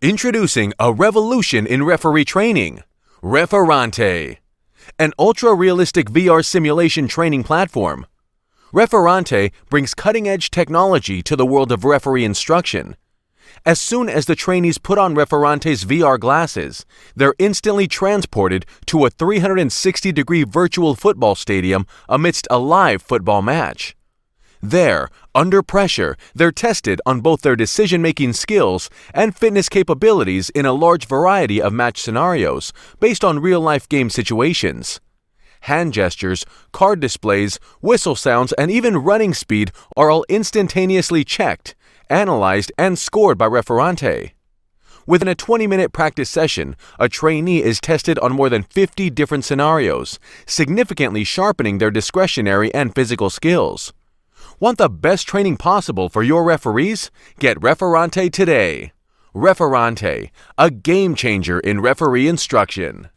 Introducing a revolution in referee training, Referante, an ultra-realistic VR simulation training platform. Referante brings cutting-edge technology to the world of referee instruction. As soon as the trainees put on Referante's VR glasses, they're instantly transported to a 360-degree virtual football stadium amidst a live football match. There, under pressure, they're tested on both their decision-making skills and fitness capabilities in a large variety of match scenarios based on real-life game situations. Hand gestures, card displays, whistle sounds, and even running speed are all instantaneously checked, analyzed, and scored by Referante. Within a 20-minute practice session, a trainee is tested on more than 50 different scenarios, significantly sharpening their discretionary and physical skills. Want the best training possible for your referees? Get Referante today. Referante, a game changer in referee instruction.